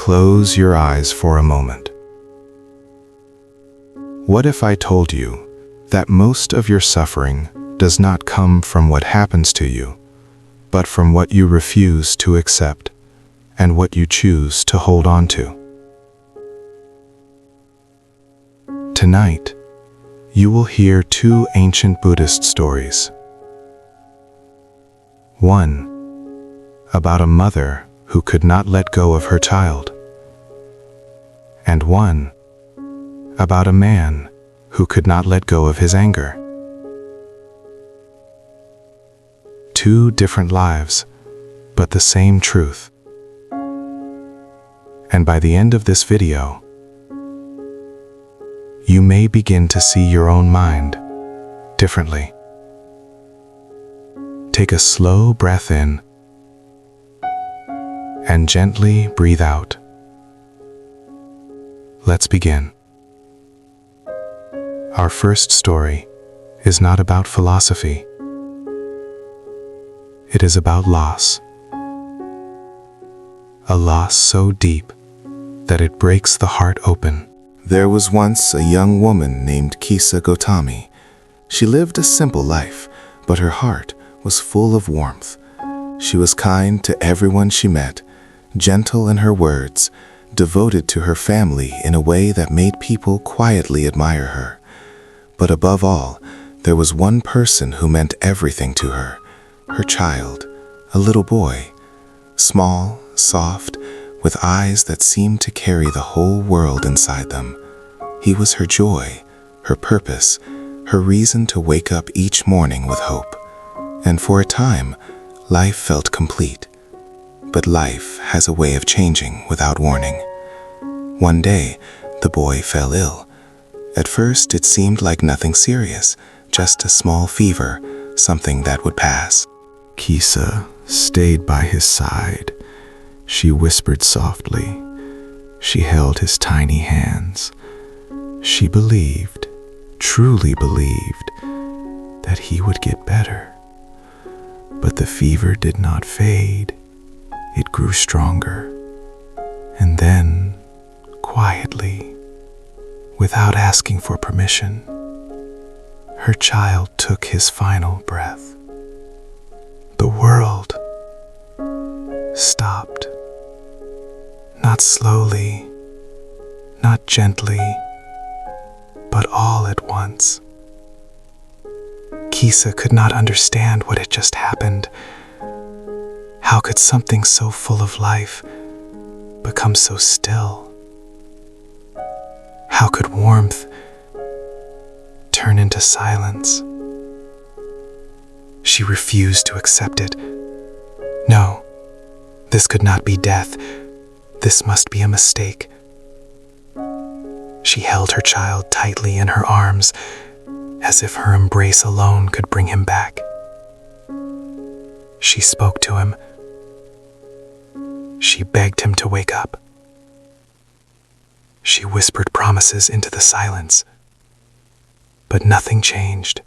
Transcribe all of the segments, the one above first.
Close your eyes for a moment. What if I told you that most of your suffering does not come from what happens to you, but from what you refuse to accept and what you choose to hold on to? Tonight, you will hear two ancient Buddhist stories. One, about a mother who could not let go of her child. And one, about a man who could not let go of his anger. Two different lives, but the same truth. And by the end of this video, you may begin to see your own mind differently. Take a slow breath in and gently breathe out. Let's begin. Our first story is not about philosophy. It is about loss. A loss so deep that it breaks the heart open. There was once a young woman named Kisa Gotami. She lived a simple life, but her heart was full of warmth. She was kind to everyone she met, gentle in her words, devoted to her family in a way that made people quietly admire her. But above all, there was one person who meant everything to her, her child, a little boy, small, soft, with eyes that seemed to carry the whole world inside them. He was her joy, her purpose, her reason to wake up each morning with hope. And for a time, life felt complete. But life has a way of changing without warning. One day, the boy fell ill. At first, it seemed like nothing serious, just a small fever, something that would pass. Kisa stayed by his side. She whispered softly. She held his tiny hands. She believed, truly believed, that he would get better. But the fever did not fade. It grew stronger. And then, quietly, without asking for permission, her child took his final breath. The world stopped. Not slowly, not gently, but all at once. Kisa could not understand what had just happened. How could something so full of life become so still? How could warmth turn into silence? She refused to accept it. No, this could not be death. This must be a mistake. She held her child tightly in her arms, as if her embrace alone could bring him back. She spoke to him. She begged him to wake up. She whispered promises into the silence. But nothing changed.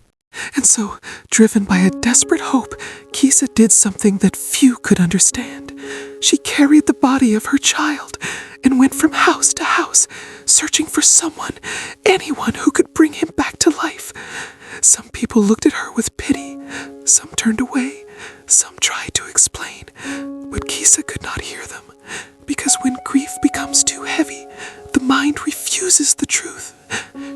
And so, driven by a desperate hope, Kisa did something that few could understand. She carried the body of her child and went from house to house, searching for someone, anyone who could bring him back to life. Some people looked at her with pity, some turned away, some tried to explain, but Kisa could not hear them, because when grief becomes too heavy, the mind refuses the truth.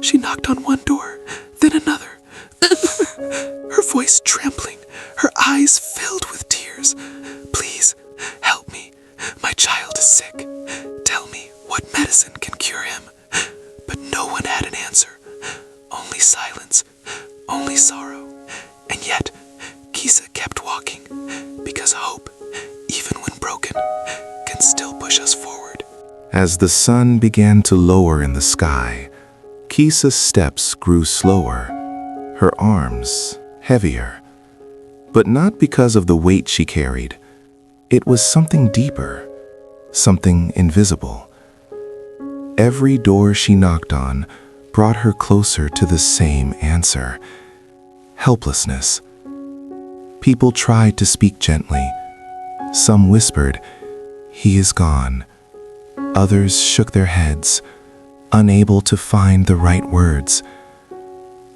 She knocked on one door, then another, her voice trembling, her eyes filled with tears. Please, help me. My child is sick. Tell me what medicine can cure him. But no one had an answer. Only silence, only sorrow. And yet, Kisa kept walking, because hope, even when broken, can still push us forward. As the sun began to lower in the sky, Kisa's steps grew slower, her arms heavier. But not because of the weight she carried. It was something deeper, something invisible. Every door she knocked on brought her closer to the same answer: helplessness. People tried to speak gently. Some whispered, "He is gone." Others shook their heads, unable to find the right words.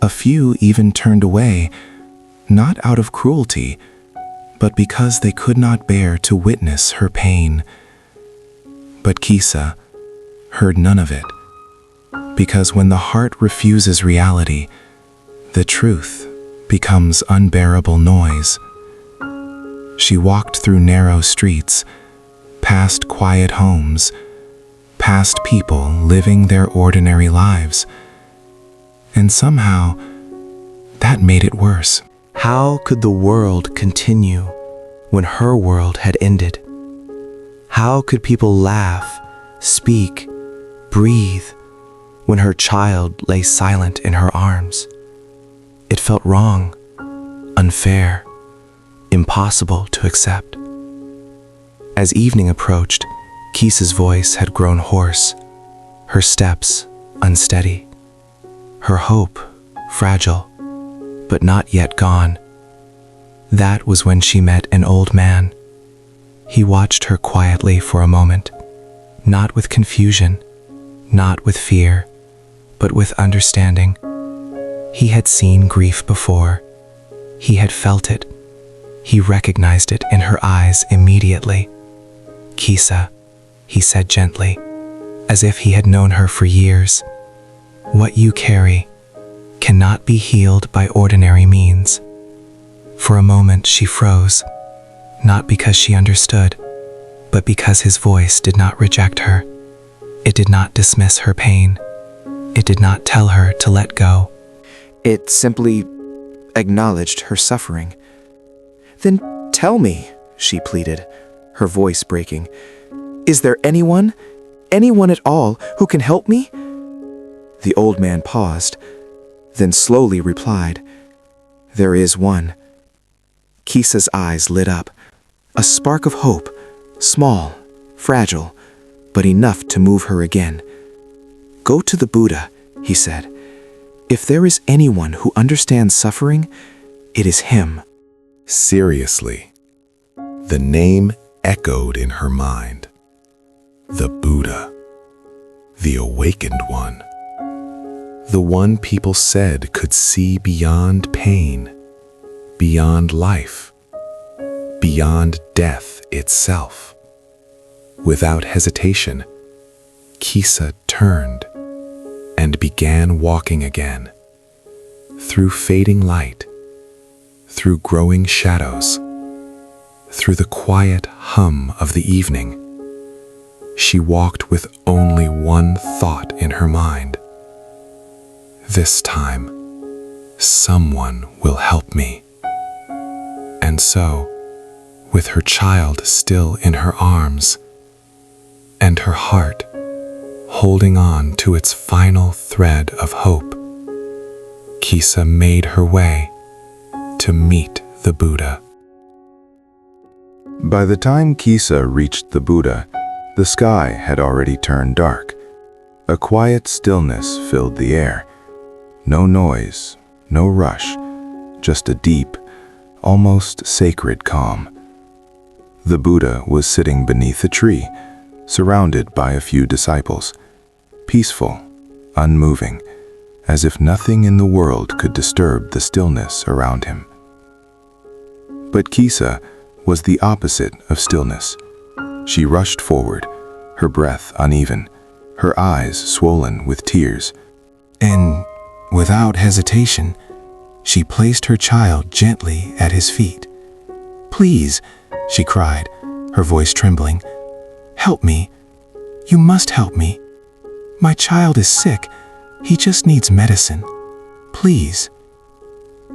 A few even turned away, not out of cruelty, but because they could not bear to witness her pain. But Kisa heard none of it, because when the heart refuses reality, the truth becomes unbearable noise. She walked through narrow streets, past quiet homes, past people living their ordinary lives. And somehow, that made it worse. How could the world continue when her world had ended? How could people laugh, speak, breathe when her child lay silent in her arms? It felt wrong, unfair, impossible to accept. As evening approached, Kisa's voice had grown hoarse, her steps unsteady, her hope fragile, but not yet gone. That was when she met an old man. He watched her quietly for a moment, not with confusion, not with fear, but with understanding. He had seen grief before. He had felt it. He recognized it in her eyes immediately. "Kisa," he said gently, as if he had known her for years, "what you carry cannot be healed by ordinary means." For a moment she froze, not because she understood, but because his voice did not reject her. It did not dismiss her pain. It did not tell her to let go. It simply acknowledged her suffering. "Then tell me," she pleaded, her voice breaking, "is there anyone at all, who can help me?" The old man paused, then slowly replied, "There is one." Kisa's eyes lit up, a spark of hope, small, fragile, but enough to move her again. "Go to the Buddha," he said. "If there is anyone who understands suffering, it is him." Seriously, the name echoed in her mind. The Buddha, the awakened one. The one people said could see beyond pain, beyond life, beyond death itself. Without hesitation, Kisa turned and began walking again, through fading light, through growing shadows, through the quiet hum of the evening. She walked with only one thought in her mind. This time, someone will help me. And so, with her child still in her arms, and her heart holding on to its final thread of hope, Kisa made her way to meet the Buddha. By the time Kisa reached the Buddha, the sky had already turned dark. A quiet stillness filled the air. No noise, no rush, just a deep, almost sacred calm. The Buddha was sitting beneath a tree, surrounded by a few disciples, peaceful, unmoving, as if nothing in the world could disturb the stillness around him. But Kisa was the opposite of stillness. She rushed forward, her breath uneven, her eyes swollen with tears, and, without hesitation, she placed her child gently at his feet. "Please," she cried, her voice trembling, "help me. You must help me. My child is sick. He just needs medicine. Please."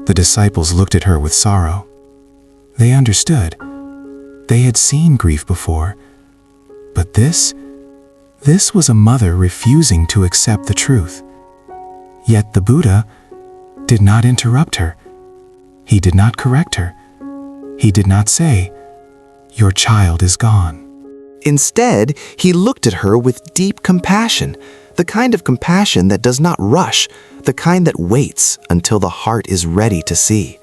The disciples looked at her with sorrow. They understood. They had seen grief before. But this was a mother refusing to accept the truth. Yet the Buddha did not interrupt her. He did not correct her. He did not say, "Your child is gone." Instead, he looked at her with deep compassion, the kind of compassion that does not rush, the kind that waits until the heart is ready to see.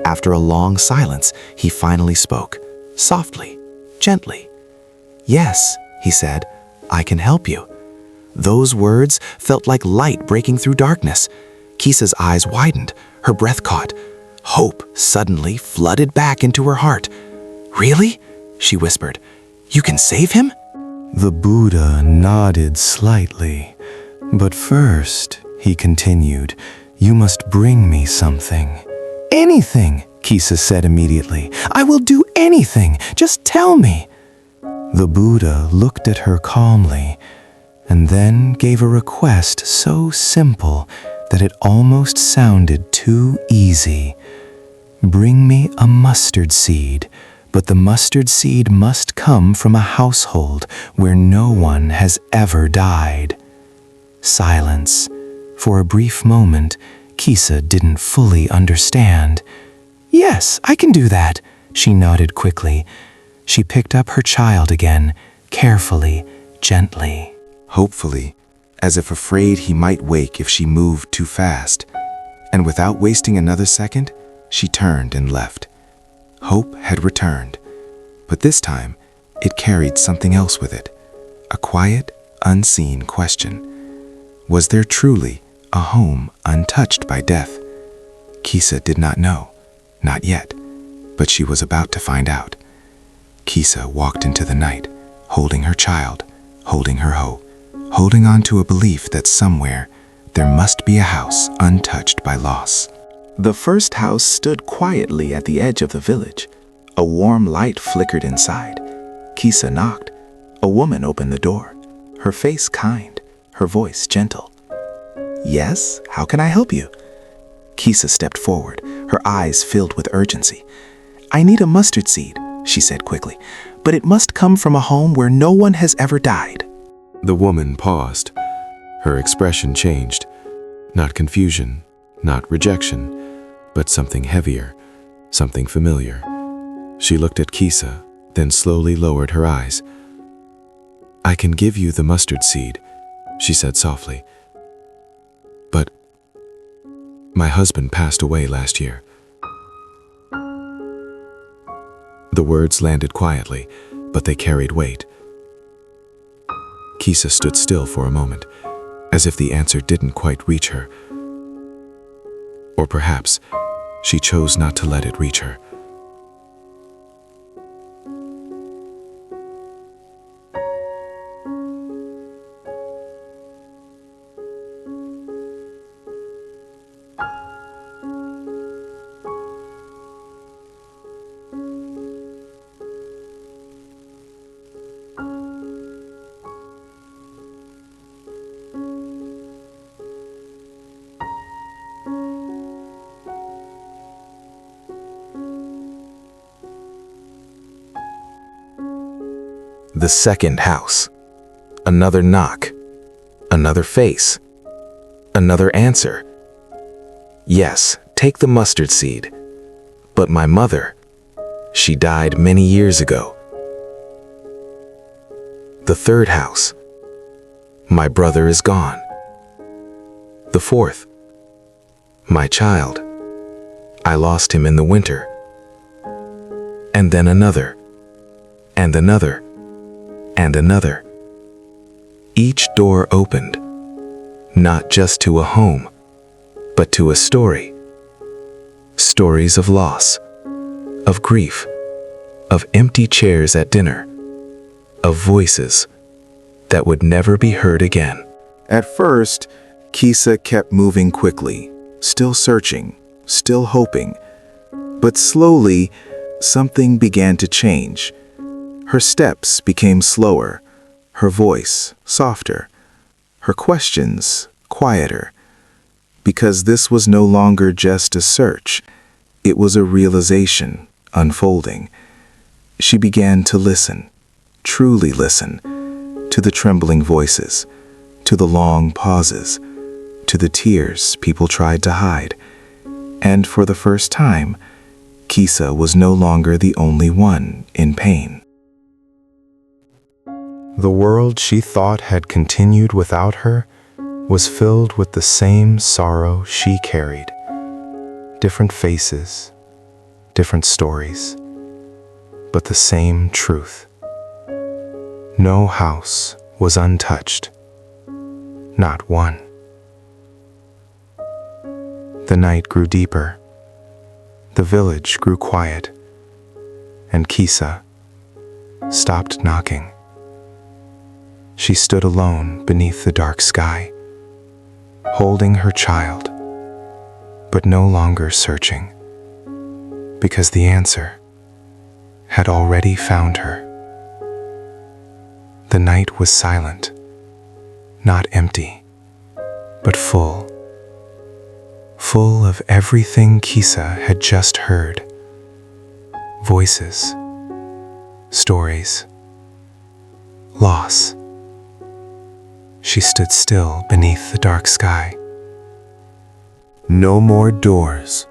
After a long silence, he finally spoke, softly, gently. "Yes," he said, I can help you." Those words felt like light breaking through darkness. Kisa's eyes widened, her breath caught. Hope suddenly flooded back into her heart. "Really?" she whispered. "You can save him?" The Buddha nodded slightly. "But first," he continued, "you must bring me something." "Anything," Kisa said immediately. "I will do anything. Just tell me." The Buddha looked at her calmly and then gave a request so simple that it almost sounded too easy. "Bring me a mustard seed, but the mustard seed must come from a household where no one has ever died." Silence. For a brief moment, Kisa didn't fully understand. "Yes, I can do that," she nodded quickly. She picked up her child again, carefully, gently. Hopefully, as if afraid he might wake if she moved too fast. And without wasting another second, she turned and left. Hope had returned, but this time it carried something else with it. A quiet, unseen question. Was there truly a home untouched by death? Kisa did not know, not yet, but she was about to find out. Kisa walked into the night, holding her child, holding her hoe, holding on to a belief that somewhere there must be a house untouched by loss. The first house stood quietly at the edge of the village. A warm light flickered inside. Kisa knocked. A woman opened the door, her face kind, her voice gentle. "Yes, how can I help you?" Kisa stepped forward, her eyes filled with urgency. "I need a mustard seed," she said quickly, "but it must come from a home where no one has ever died." The woman paused. Her expression changed. Not confusion, not rejection, but something heavier, something familiar. She looked at Kisa, then slowly lowered her eyes. "I can give you the mustard seed," she said softly. "But my husband passed away last year." The words landed quietly, but they carried weight. Kisa stood still for a moment, as if the answer didn't quite reach her. Or perhaps she chose not to let it reach her. The second house. Another knock. Another face. Another answer. "Yes, take the mustard seed. But my mother, she died many years ago." The third house. "My brother is gone." The fourth. "My child, I lost him in the winter." And then another, and another, and another. Each door opened, not just to a home, but to a story. Stories of loss, of grief, of empty chairs at dinner, of voices that would never be heard again. At first, Kisa kept moving quickly, still searching, still hoping. But slowly, something began to change. Her steps became slower, her voice softer, her questions quieter. Because this was no longer just a search, it was a realization unfolding. She began to listen, truly listen, to the trembling voices, to the long pauses, to the tears people tried to hide. And for the first time, Kisa was no longer the only one in pain. The world she thought had continued without her was filled with the same sorrow she carried. Different faces, different stories, but the same truth. No house was untouched. Not one. The night grew deeper. The village grew quiet. And Kisa stopped knocking. She stood alone beneath the dark sky, holding her child, but no longer searching, because the answer had already found her. The night was silent, not empty, but full of everything Kisa had just heard. Voices, stories, loss. She stood still beneath the dark sky. No more doors,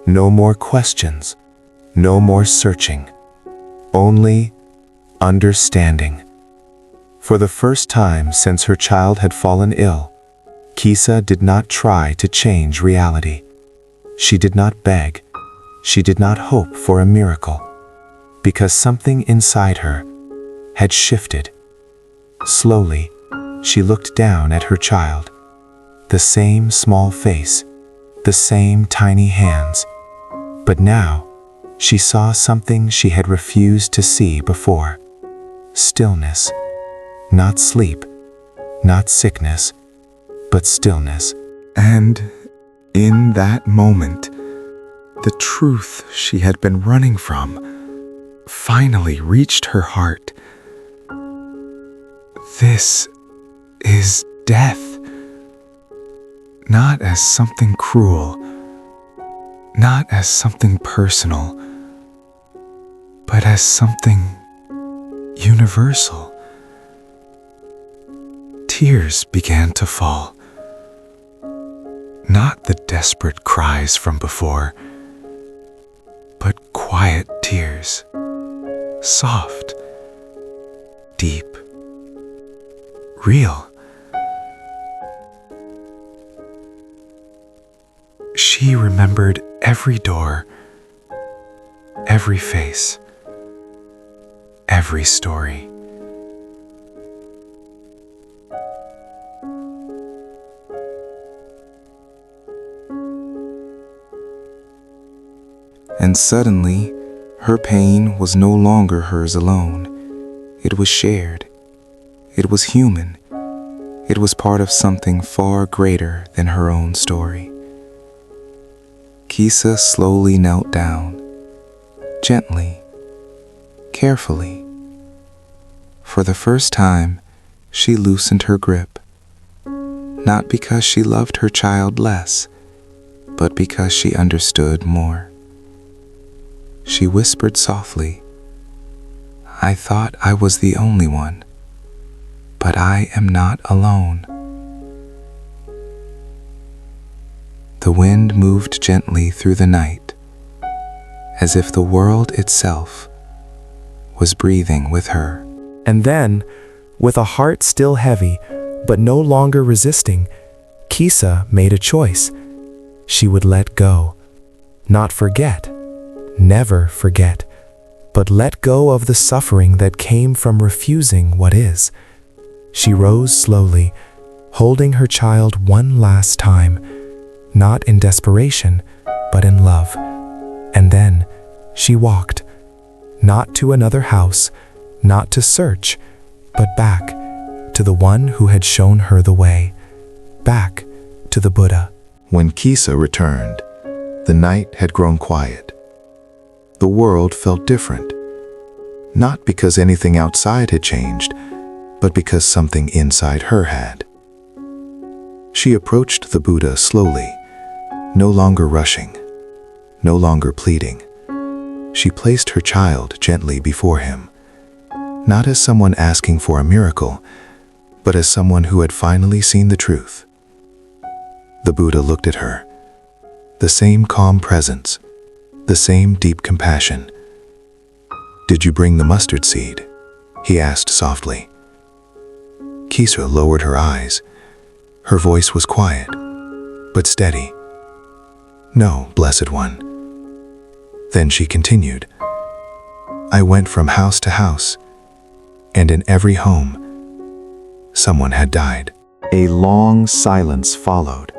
no more questions, no more searching, only understanding. For the first time since her child had fallen ill, Kisa did not try to change reality. She did not beg, she did not hope for a miracle, because something inside her had shifted. Slowly, she looked down at her child, the same small face, the same tiny hands, but now she saw something she had refused to see before. Stillness, not sleep, not sickness, but stillness. And in that moment, the truth she had been running from finally reached her heart. This is death. Not as something cruel, not as something personal, but as something universal. Tears began to fall. Not the desperate cries from before, but quiet tears, soft, deep, real. She remembered every door, every face, every story. And suddenly, her pain was no longer hers alone. It was shared. It was human. It was part of something far greater than her own story. Kisa slowly knelt down, gently, carefully. For the first time, she loosened her grip, not because she loved her child less, but because she understood more. She whispered softly, "I thought I was the only one, but I am not alone." The wind moved gently through the night, as if the world itself was breathing with her. And then, with a heart still heavy, but no longer resisting, Kisa made a choice. She would let go, not forget, never forget, but let go of the suffering that came from refusing what is. She rose slowly, holding her child one last time, not in desperation, but in love. And then she walked, not to another house, not to search, but back to the one who had shown her the way, back to the Buddha. When Kisa returned, the night had grown quiet. The world felt different, not because anything outside had changed, but because something inside her had. She approached the Buddha slowly, no longer rushing, no longer pleading. She placed her child gently before him, not as someone asking for a miracle, but as someone who had finally seen the truth. The Buddha looked at her, the same calm presence, the same deep compassion. "Did you bring the mustard seed?" he asked softly. Kisa lowered her eyes. Her voice was quiet, but steady. "No, Blessed One." Then she continued, "I went from house to house, and in every home, someone had died. A long silence followed,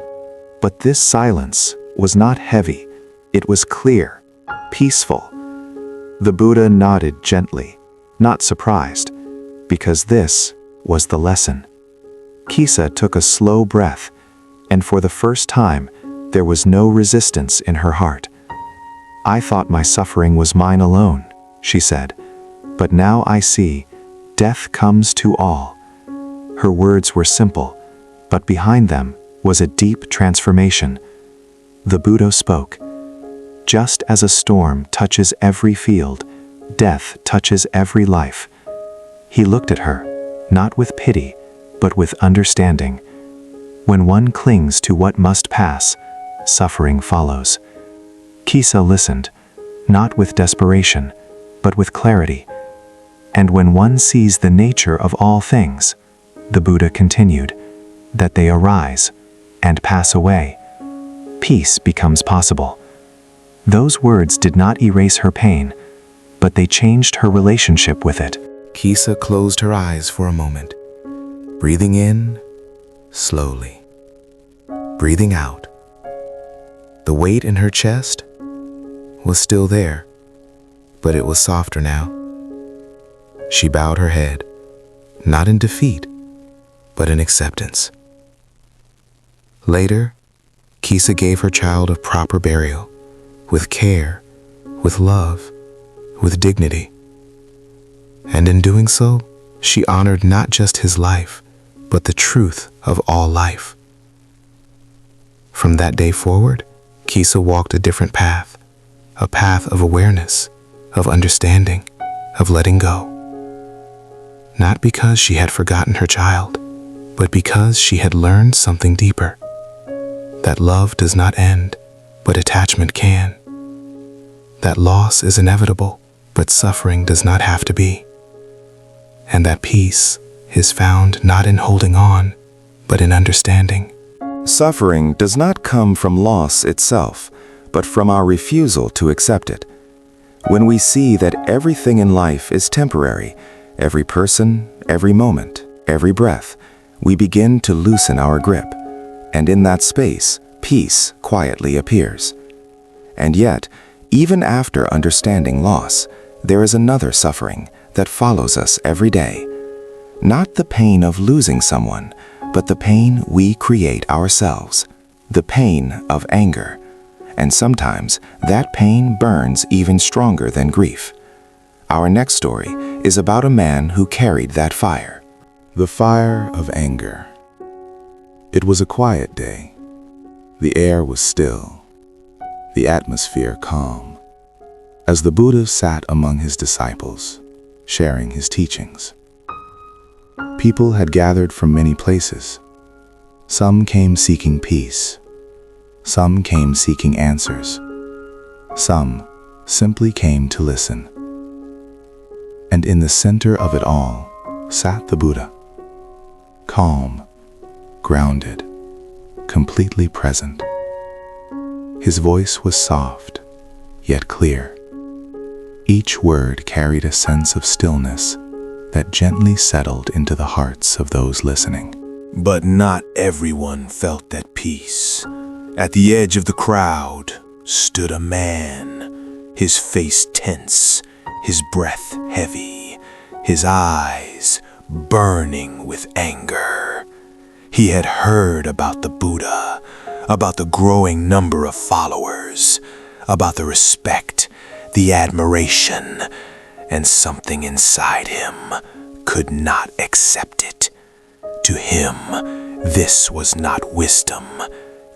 but this silence was not heavy. It was clear, peaceful. The Buddha nodded gently, not surprised, because this was the lesson. Kisa took a slow breath, and for the first time, there was no resistance in her heart. "I thought my suffering was mine alone," she said, "but now I see, death comes to all." Her words were simple, but behind them was a deep transformation. The Buddha spoke. Just as a storm touches every field, death touches every life. He looked at her, not with pity, but with understanding. When one clings to what must pass, suffering follows. Kisa listened, not with desperation, but with clarity. And when one sees the nature of all things, the Buddha continued, that they arise and pass away, peace becomes possible. Those words did not erase her pain, but they changed her relationship with it. Kisa closed her eyes for a moment, breathing in slowly, breathing out. The weight in her chest was still there, but it was softer now. She bowed her head, not in defeat, but in acceptance. Later, Kisa gave her child a proper burial, with care, with love, with dignity. And in doing so, she honored not just his life, but the truth of all life. From that day forward, Kisa walked a different path, a path of awareness, of understanding, of letting go. Not because she had forgotten her child, but because she had learned something deeper. That love does not end, but attachment can. That loss is inevitable, but suffering does not have to be. And that peace is found not in holding on, but in understanding. Suffering does not come from loss itself, but from our refusal to accept it. When we see that everything in life is temporary, every person, every moment, every breath, we begin to loosen our grip, and in that space, peace quietly appears. And yet, even after understanding loss, there is another suffering that follows us every day. Not the pain of losing someone, but the pain we create ourselves, the pain of anger. And sometimes that pain burns even stronger than grief. Our next story is about a man who carried that fire. The fire of anger. It was a quiet day. The air was still, the atmosphere calm, as the Buddha sat among his disciples, sharing his teachings. People had gathered from many places. Some came seeking peace. Some came seeking answers. Some simply came to listen. And in the center of it all sat the Buddha, calm, grounded, completely present. His voice was soft, yet clear. Each word carried a sense of stillness that gently settled into the hearts of those listening. But not everyone felt at peace. At the edge of the crowd stood a man, his face tense, his breath heavy, his eyes burning with anger. He had heard about the Buddha, about the growing number of followers, about the respect, the admiration, and something inside him could not accept it. To him, this was not wisdom.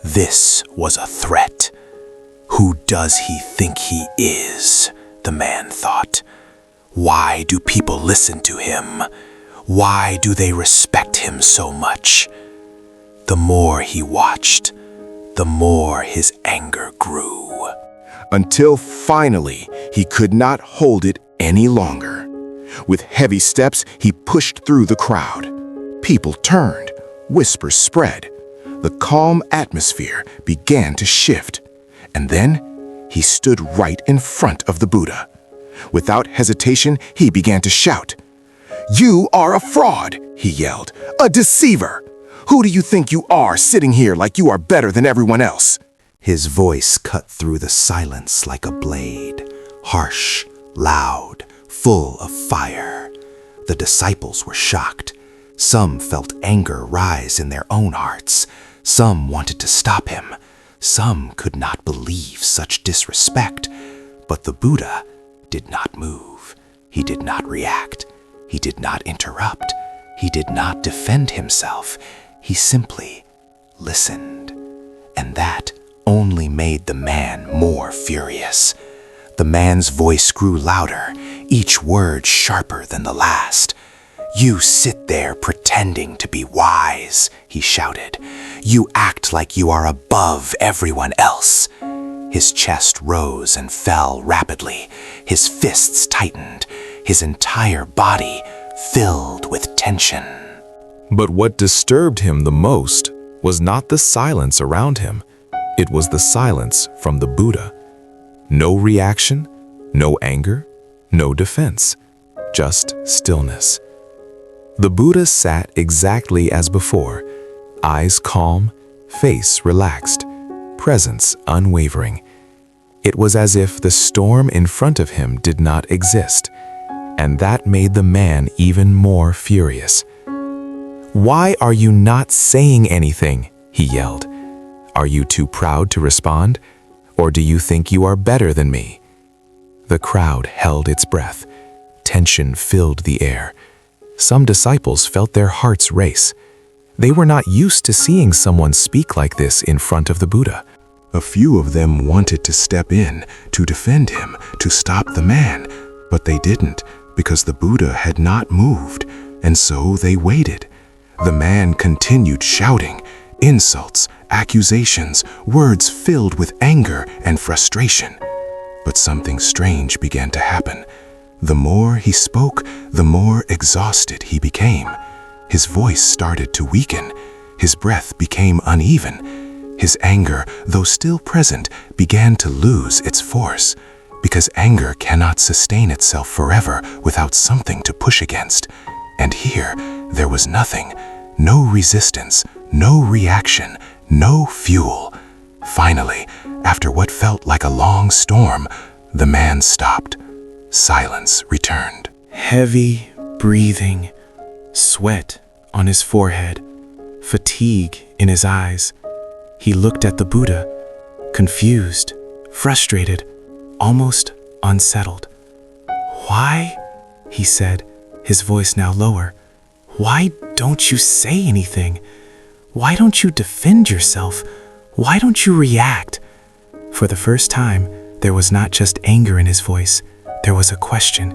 This was a threat. Who does he think he is? The man thought. Why do people listen to him? Why do they respect him so much? The more he watched, the more his anger grew. Until finally, he could not hold it any longer. With heavy steps, he pushed through the crowd. People turned, whispers spread. The calm atmosphere began to shift. And then, he stood right in front of the Buddha. Without hesitation, he began to shout, You are a fraud, he yelled. A deceiver. Who do you think you are, sitting here like you are better than everyone else? His voice cut through the silence like a blade, harsh, loud, full of fire. The disciples were shocked. Some felt anger rise in their own hearts. Some wanted to stop him. Some could not believe such disrespect. But the Buddha did not move. He did not react. He did not interrupt. He did not defend himself. He simply listened. And that only made the man more furious. The man's voice grew louder, each word sharper than the last. You sit there pretending to be wise, he shouted. You act like you are above everyone else. His chest rose and fell rapidly. His fists tightened. His entire body filled with tension. But what disturbed him the most was not the silence around him. It was the silence from the Buddha. No reaction, no anger, no defense, just stillness. The Buddha sat exactly as before, eyes calm, face relaxed, presence unwavering. It was as if the storm in front of him did not exist, and that made the man even more furious. "Why are you not saying anything?" he yelled. "Are you too proud to respond? Or do you think you are better than me?" The crowd held its breath. Tension filled the air. Some disciples felt their hearts race. They were not used to seeing someone speak like this in front of the Buddha. A few of them wanted to step in, to defend him, to stop the man, but they didn't because the Buddha had not moved, and so they waited. The man continued shouting, insults, accusations, words filled with anger and frustration. But something strange began to happen. The more he spoke, the more exhausted he became. His voice started to weaken. His breath became uneven. His anger, though still present, began to lose its force, because anger cannot sustain itself forever without something to push against. And here, there was nothing, no resistance, no reaction, no fuel. Finally, after what felt like a long storm, the man stopped. Silence returned. Heavy breathing, sweat on his forehead, fatigue in his eyes. He looked at the Buddha, confused, frustrated, almost unsettled. "Why?" he said, his voice now lower. "Why don't you say anything? Why don't you defend yourself? Why don't you react?" For the first time, there was not just anger in his voice. There was a question,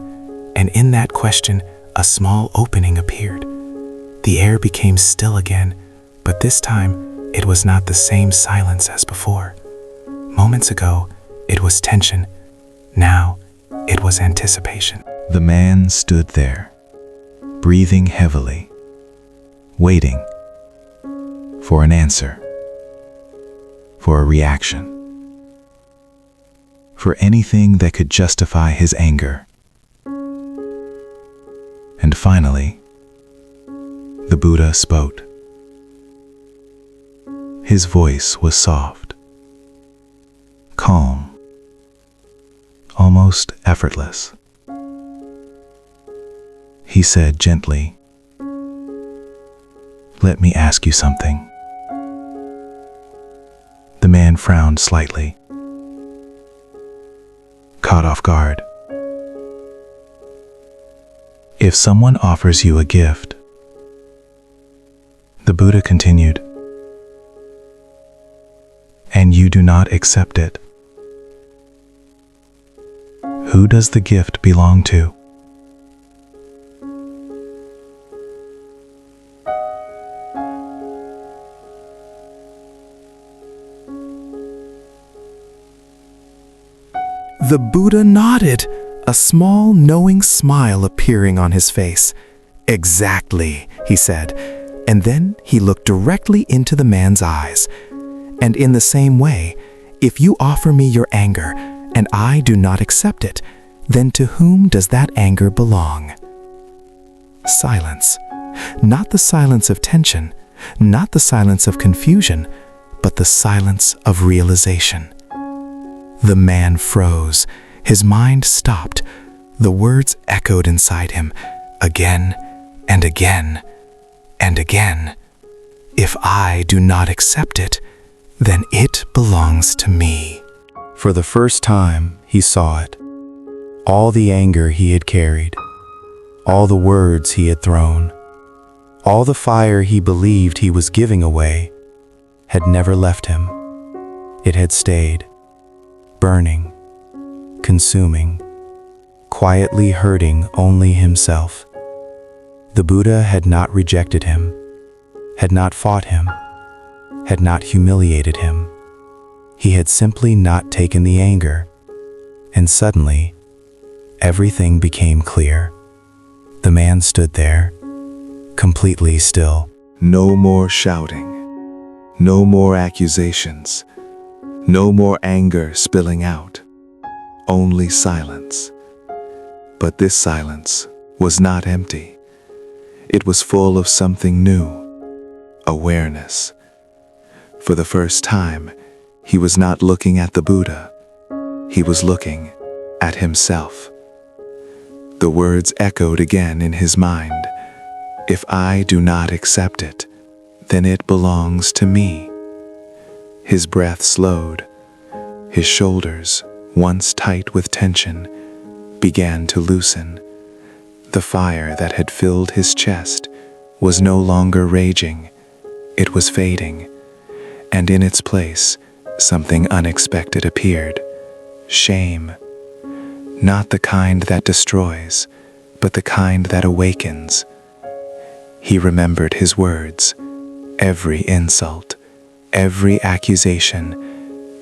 and in that question, a small opening appeared. The air became still again, but this time, it was not the same silence as before. Moments ago, it was tension. Now, it was anticipation. The man stood there, breathing heavily, waiting for an answer, for a reaction, for anything that could justify his anger. And finally, the Buddha spoke. His voice was soft, calm, almost effortless. He said gently, "Let me ask you something." The man frowned slightly, caught off guard. "If someone offers you a gift," the Buddha continued, "and you do not accept it, who does the gift belong to?" The Buddha nodded, a small, knowing smile appearing on his face. "Exactly," he said, and then he looked directly into the man's eyes. "And in the same way, if you offer me your anger, and I do not accept it, then to whom does that anger belong?" Silence. Not the silence of tension, not the silence of confusion, but the silence of realization. The man froze. His mind stopped. The words echoed inside him, again and again and again. If I do not accept it, then it belongs to me. For the first time, he saw it. All the anger he had carried, all the words he had thrown, all the fire he believed he was giving away, had never left him. It had stayed, burning, consuming, quietly hurting only himself. The Buddha had not rejected him, had not fought him, had not humiliated him. He had simply not taken the anger, and suddenly, everything became clear. The man stood there, completely still. No more shouting, no more accusations, no more anger spilling out, only silence. But this silence was not empty. It was full of something new, awareness. For the first time, he was not looking at the Buddha. He was looking at himself. The words echoed again in his mind. If I do not accept it, then it belongs to me. His breath slowed. His shoulders, once tight with tension, began to loosen. The fire that had filled his chest was no longer raging. It was fading, and in its place, something unexpected appeared. Shame. Not the kind that destroys, but the kind that awakens. He remembered his words, every insult, every accusation,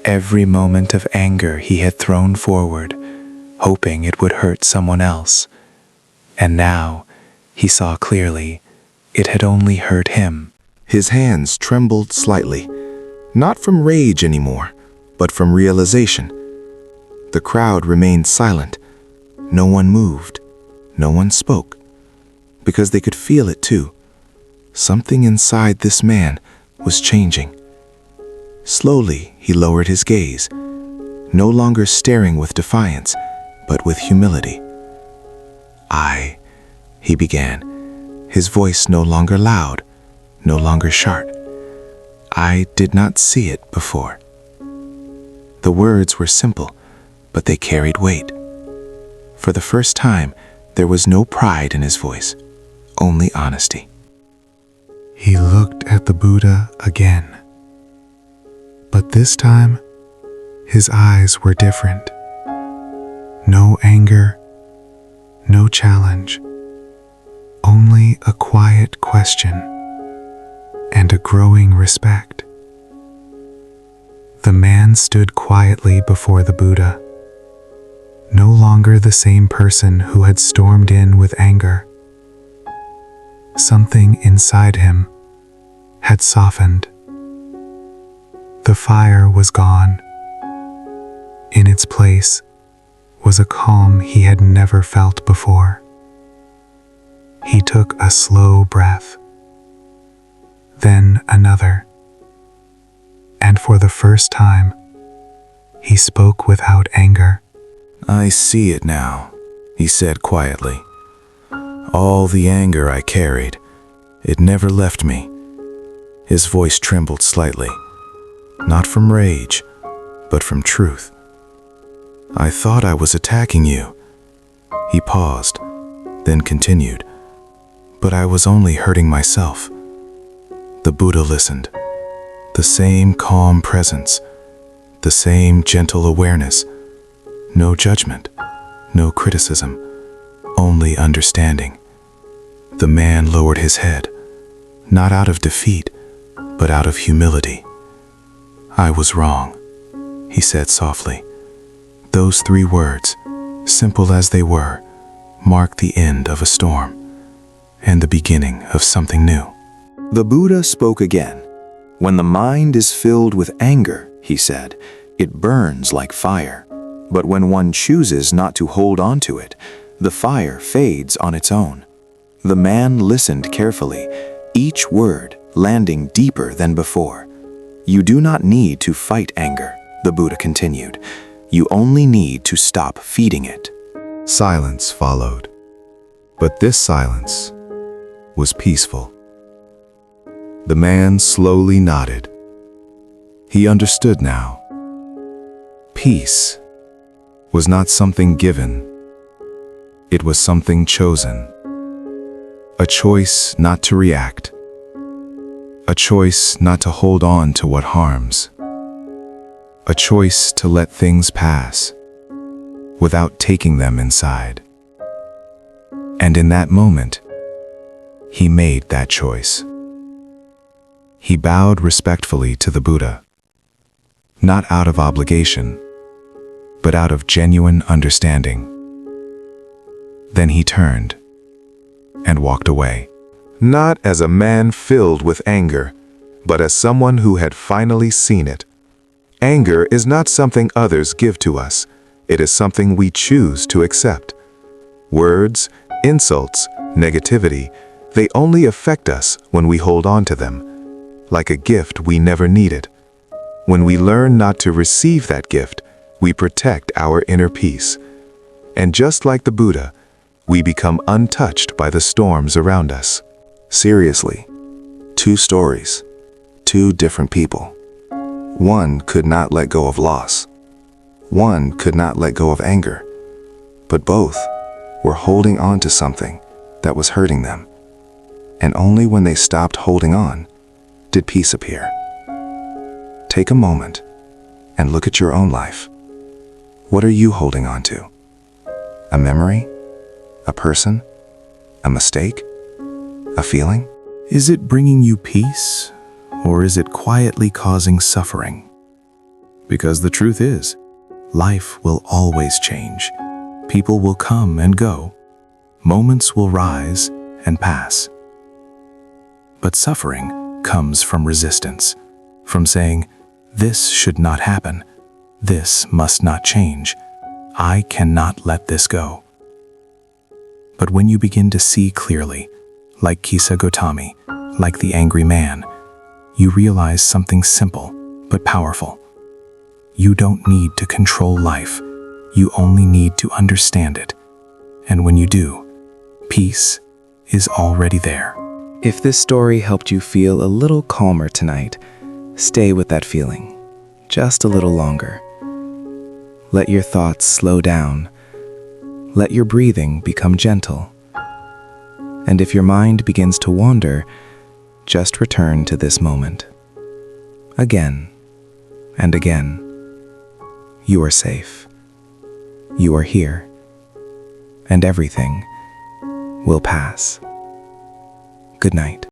every moment of anger he had thrown forward, hoping it would hurt someone else. And now, he saw clearly, it had only hurt him. His hands trembled slightly, not from rage anymore, but from realization. The crowd remained silent. No one moved. No one spoke. Because they could feel it too. Something inside this man was changing. Slowly, he lowered his gaze, no longer staring with defiance, but with humility. He began, his voice no longer loud, no longer sharp. I did not see it before. The words were simple, but they carried weight. For the first time, there was no pride in his voice, only honesty. He looked at the Buddha again. But this time, his eyes were different. No anger, no challenge, only a quiet question and a growing respect. The man stood quietly before the Buddha, no longer the same person who had stormed in with anger. Something inside him had softened. The fire was gone. In its place was a calm he had never felt before. He took a slow breath, then another, and for the first time, he spoke without anger. I see it now, he said quietly. All the anger I carried, it never left me. His voice trembled slightly, not from rage, but from truth. I thought I was attacking you. He paused, then continued. But I was only hurting myself. The Buddha listened. The same calm presence, the same gentle awareness. No judgment, no criticism, only understanding. The man lowered his head, not out of defeat, but out of humility. I was wrong, he said softly. Those 3 words, simple as they were, marked the end of a storm and the beginning of something new. The Buddha spoke again. When the mind is filled with anger, he said, it burns like fire. But when one chooses not to hold on to it, the fire fades on its own. The man listened carefully, each word landing deeper than before. You do not need to fight anger, the Buddha continued. You only need to stop feeding it. Silence followed. But this silence was peaceful. The man slowly nodded. He understood now. Peace was not something given. It was something chosen. A choice not to react. A choice not to hold on to what harms. A choice to let things pass without taking them inside. And in that moment, he made that choice. He bowed respectfully to the Buddha, not out of obligation, but out of genuine understanding. Then he turned and walked away. Not as a man filled with anger, but as someone who had finally seen it. Anger is not something others give to us. It is something we choose to accept. Words, insults, negativity, they only affect us when we hold on to them, like a gift we never needed. When we learn not to receive that gift, we protect our inner peace. And just like the Buddha, we become untouched by the storms around us. Seriously, 2 stories, 2 different people. One could not let go of loss. One could not let go of anger. But both were holding on to something that was hurting them. And only when they stopped holding on did peace appear. Take a moment and look at your own life. What are you holding on to? A memory? A person? A mistake? A feeling? Is it bringing you peace, or is it quietly causing suffering? Because the truth is, life will always change. People will come and go. Moments will rise and pass. But suffering comes from resistance, from saying, this should not happen. This must not change. I cannot let this go. But when you begin to see clearly, like Kisa Gotami, like the angry man, you realize something simple but powerful. You don't need to control life. You only need to understand it. And when you do, peace is already there. If this story helped you feel a little calmer tonight, stay with that feeling just a little longer. Let your thoughts slow down. Let your breathing become gentle. And if your mind begins to wander, just return to this moment. Again and again. You are safe. You are here. And everything will pass. Good night.